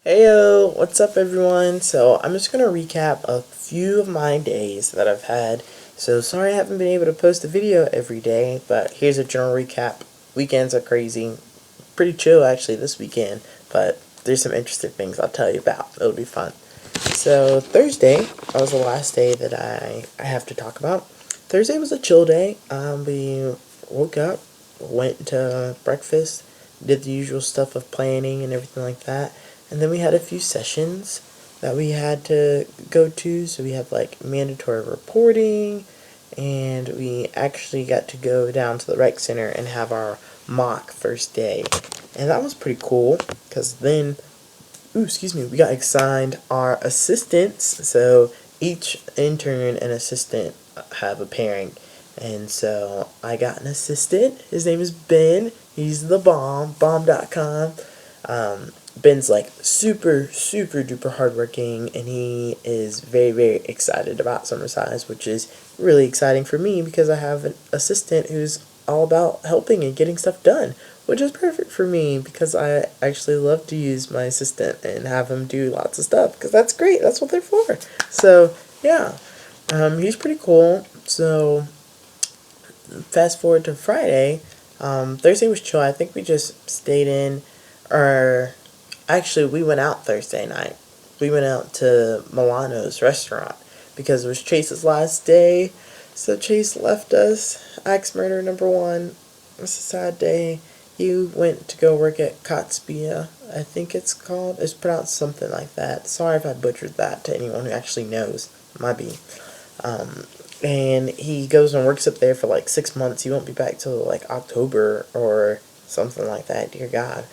Heyo, what's up everyone? So I'm just going to recap a few of my days that I've had. So sorry I haven't been able to post a video every day, but here's a general recap. Weekends are crazy. Pretty chill actually this weekend, but there's some interesting things I'll tell you about. It'll be fun. So Thursday, that was the last day that I have to talk about. Thursday was a chill day. We woke up, went to breakfast, did the usual stuff of planning and everything like that. And then we had a few sessions that we had to go to. So we had like mandatory reporting, and we actually got to go down to the rec center and have our mock first day. And that was pretty cool because then, we got assigned our assistants. So each intern and assistant have a pairing. And so I got an assistant. His name is Ben. He's the bomb.com. Ben's like super duper hardworking, and he is very excited about summer size, which is really exciting for me because I have an assistant who's all about helping and getting stuff done, which is perfect for me because I actually love to use my assistant and have him do lots of stuff because that's great. That's what they're for. So yeah, he's pretty cool. So fast forward to Friday. Thursday was chill. I think we just stayed in, or actually we went out Thursday night. We went out to Milano's restaurant because it was Chase's last day. So Chase left us. Axe murder number one. It's a sad day. He went to go work at Kotspia, I think it's called. It's pronounced something like that. Sorry if I butchered that to anyone who actually knows. Might be. And he goes and works up there for like 6 months. He won't be back till like October or something like that, dear God.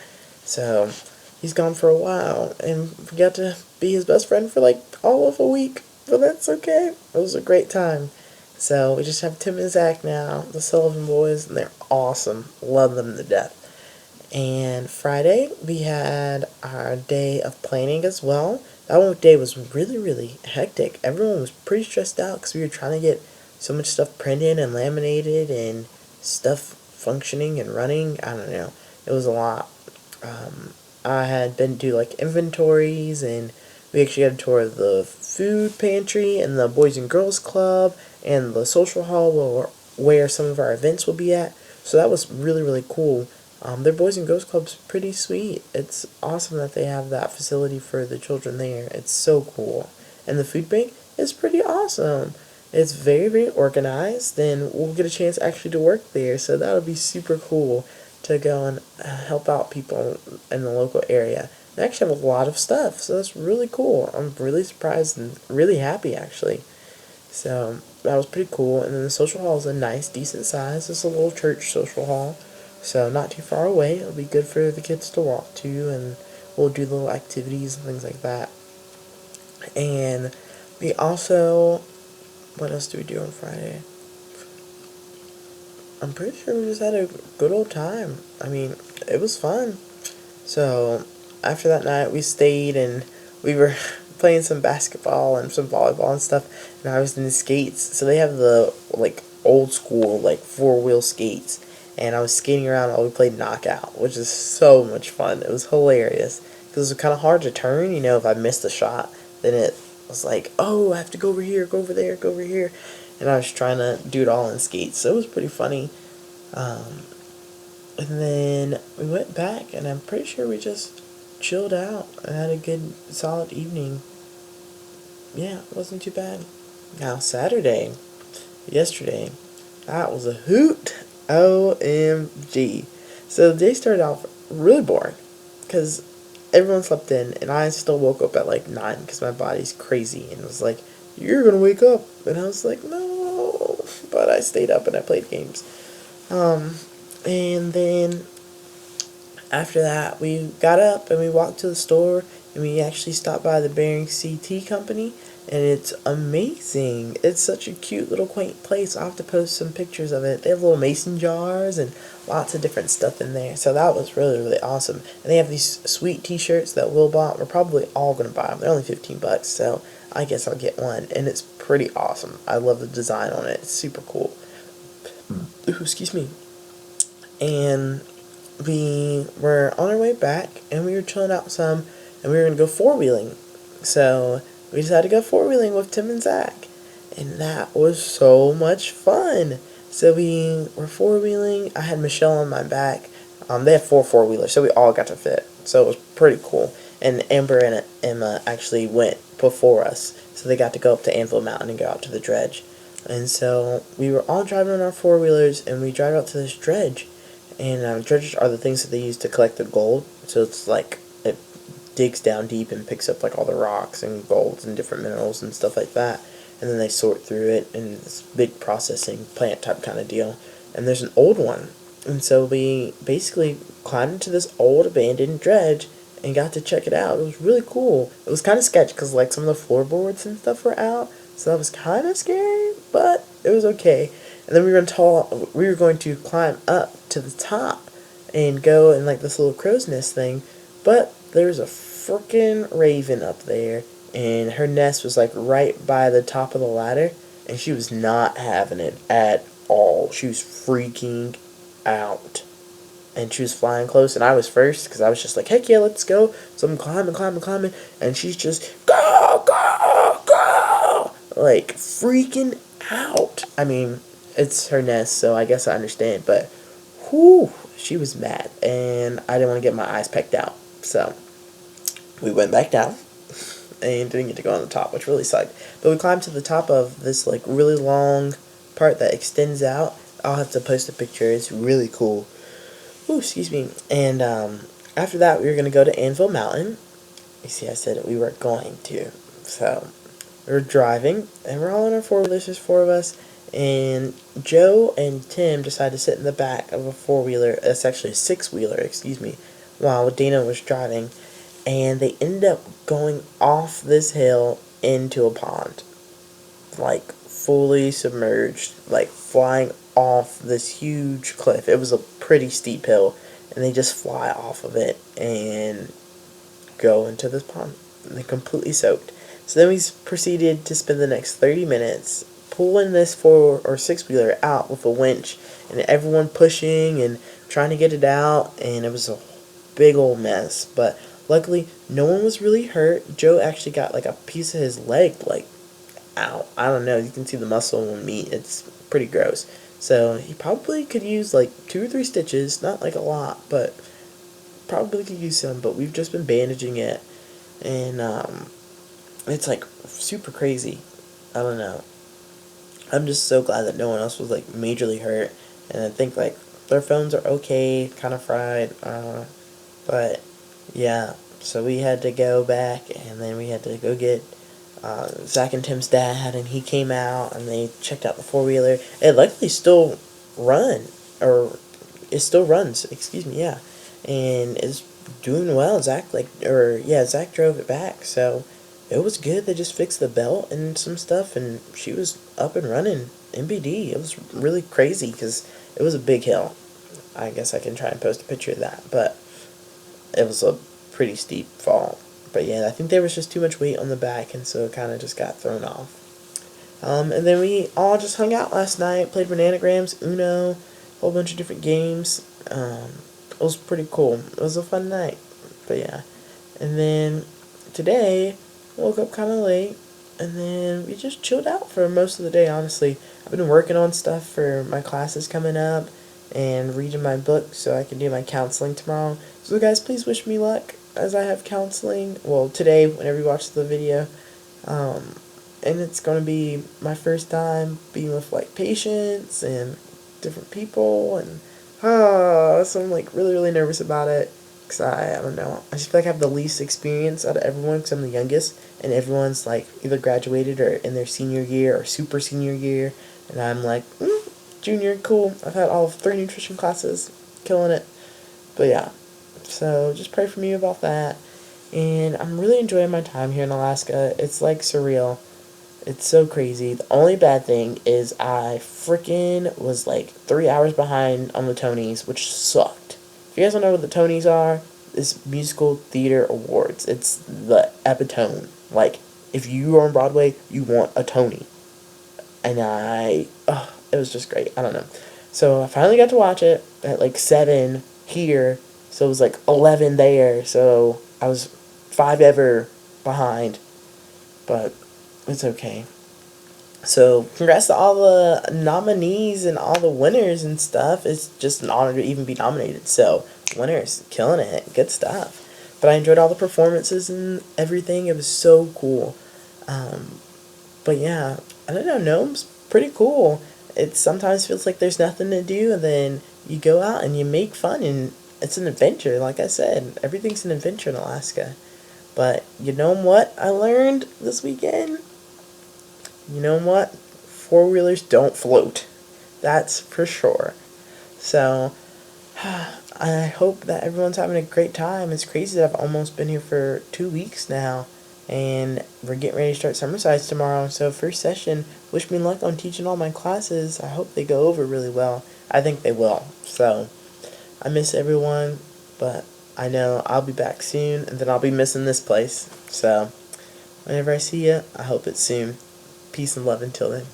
So he's gone for a while, and we got to be his best friend for like all of a week. But that's okay. It was a great time. So we just have Tim and Zach now, the Sullivan boys, and they're awesome. Love them to death. And Friday, we had our day of planning as well. That one day was really hectic. Everyone was pretty stressed out because we were trying to get so much stuff printed and laminated and stuff functioning and running. I don't know. It was a lot. I had been to like inventories, and we actually had a tour of the food pantry and the Boys and Girls Club and the social hall where some of our events will be at. So that was really cool. Their Boys and Girls Club's pretty sweet. It's awesome that they have that facility for the children there. It's so cool. And the food bank is pretty awesome. It's very organized, and we'll get a chance actually to work there. So that'll be super cool to go and help out people in the local area. They actually have a lot of stuff, so that's really cool. I'm really surprised and really happy actually. So that was pretty cool. And then the social hall is a nice, decent size. It's a little church social hall, so not too far away. It'll be good for the kids to walk to, and we'll do little activities and things like that. And we also, what else do we do on Friday? I'm pretty sure we just had a good old time. I mean, it was fun. So after that night, we stayed and we were playing some basketball and some volleyball and stuff. And I was in the skates. So they have the like old school like 4-wheel skates. And I was skating around while we played knockout, which is so much fun. It was hilarious because it was kind of hard to turn. You know, if I missed a shot, then it was like, oh, I have to go over here, go over there, go over here. And I was trying to do it all in skates. So it was pretty funny. And then we went back, and I'm pretty sure we just chilled out and had a good, solid evening. Yeah, it wasn't too bad. Now, Saturday, yesterday, that was a hoot. OMG. So the day started off really boring because everyone slept in, and I still woke up at like 9 because my body's crazy, and it was like, you're going to wake up. And I was like, no. But I stayed up and I played games. And then after that, we got up and we walked to the store, and we actually stopped by the Bering CT company, and it's amazing. It's such a cute little quaint place. I'll have to post some pictures of it. They have little mason jars and lots of different stuff in there. So that was really awesome. And they have these sweet t-shirts that we'll buy. We're probably all going to buy them. They're only $15, so I guess I'll get one. And it's pretty awesome. I love the design on it. It's super cool. Ooh, excuse me. And we were on our way back, and we were chilling out some, and we were going to go four-wheeling. So we decided to go four-wheeling with Tim and Zach, and that was so much fun. So we were four-wheeling. I had Michelle on my back. They have four-wheelers, so we all got to fit. So it was pretty cool. And Amber and Emma actually went before us, so they got to go up to Anvil Mountain and go out to the dredge. And so we were all driving on our four-wheelers, and we drive out to this dredge. And dredges are the things that they use to collect the gold. So it's like it digs down deep and picks up like all the rocks and golds and different minerals and stuff like that. And then they sort through it, and it's big processing plant type kind of deal. And there's an old one. And so we basically climbed into this old abandoned dredge and got to check it out. It was really cool. It was kind of sketchy because like some of the floorboards and stuff were out, so that was kind of scary, but it was okay. And then we were going to climb up to the top and go in like this little crow's nest thing, but there's a freaking raven up there, and her nest was like right by the top of the ladder, and she was not having it at all. She was freaking out. And she was flying close, and I was first, because I was just like, heck yeah, let's go. So I'm climbing, and she's just, go, go, go, like, freaking out. I mean, it's her nest, so I guess I understand, but, whew, she was mad, and I didn't want to get my eyes pecked out. So, we went back down, and didn't get to go on the top, which really sucked. But we climbed to the top of this, like, really long part that extends out. I'll have to post a picture. It's really cool. Ooh, excuse me. And after that, we were going to go to Anvil Mountain. You see, I said we were going to. So, we were driving, and we're all on our four-wheelers, there's four of us. And Joe and Tim decided to sit in the back of a four-wheeler, it's actually a six-wheeler, excuse me, while Dana was driving. And they ended up going off this hill into a pond. Like, fully submerged, like, flying off this huge cliff. It was a pretty steep hill, and they just fly off of it and go into this pond. And they're completely soaked. So then we proceeded to spend the next 30 minutes pulling this four or six-wheeler out with a winch, and everyone pushing and trying to get it out, and it was a big old mess. But luckily, no one was really hurt. Joe actually got like a piece of his leg, like, out. I don't know. You can see the muscle and meat. It's pretty gross. So he probably could use like 2 or 3 stitches. Not like a lot, but probably could use some. But we've just been bandaging it, and it's like super crazy. I don't know. I'm just so glad that no one else was like majorly hurt, and I think like their phones are okay, kind of fried. But yeah. So we had to go back, and then we had to go get Zach and Tim's dad, and he came out, and they checked out the four-wheeler. It luckily still it still runs, excuse me, yeah, and it's doing well. Zach drove it back, so it was good. They just fixed the belt and some stuff, and she was up and running. MBD, it was really crazy, because it was a big hill. I guess I can try and post a picture of that, but it was a pretty steep fall. But yeah, I think there was just too much weight on the back, and so it kind of just got thrown off. And then we all just hung out last night, played Bananagrams, Uno, a whole bunch of different games. It was pretty cool. It was a fun night. But yeah. And then today, woke up kind of late, and then we just chilled out for most of the day, honestly. I've been working on stuff for my classes coming up, and reading my book so I can do my counseling tomorrow. So guys, please wish me luck as I have counseling, well, today, whenever you watch the video, and it's going to be my first time being with, like, patients and different people, and, so I'm, like, really, really nervous about it, because I don't know, I just feel like I have the least experience out of everyone, because I'm the youngest, and everyone's, like, either graduated or in their senior year or super senior year, and I'm, like, junior, cool, I've had all 3 nutrition classes, killing it, but yeah. So just pray for me about that. And I'm really enjoying my time here in Alaska. It's like surreal. It's so crazy. The only bad thing is I freaking was like 3 hours behind on the Tonys, which sucked. If you guys don't know what the Tonys are, it's Musical Theater Awards. It's the epitome. Like, if you are on Broadway, you want a Tony. And it was just great. I don't know. So I finally got to watch it at like 7 here. So it was like 11 there, so I was 5 ever behind, but it's okay. So, congrats to all the nominees and all the winners and stuff. It's just an honor to even be nominated. So, winners, killing it. Good stuff. But I enjoyed all the performances and everything. It was so cool. But yeah, I don't know. Gnome's pretty cool. It sometimes feels like there's nothing to do, and then you go out and you make fun, and it's an adventure. Like I said, everything's an adventure in Alaska. But you know what I learned this weekend? You know what? Four-wheelers don't float. That's for sure. So, I hope that everyone's having a great time. It's crazy that I've almost been here for 2 weeks now. And we're getting ready to start summer size tomorrow. So, first session, wish me luck on teaching all my classes. I hope they go over really well. I think they will. So, I miss everyone. But I know I'll be back soon. And then I'll be missing this place. So, whenever I see you, I hope it's soon. Peace and love until then.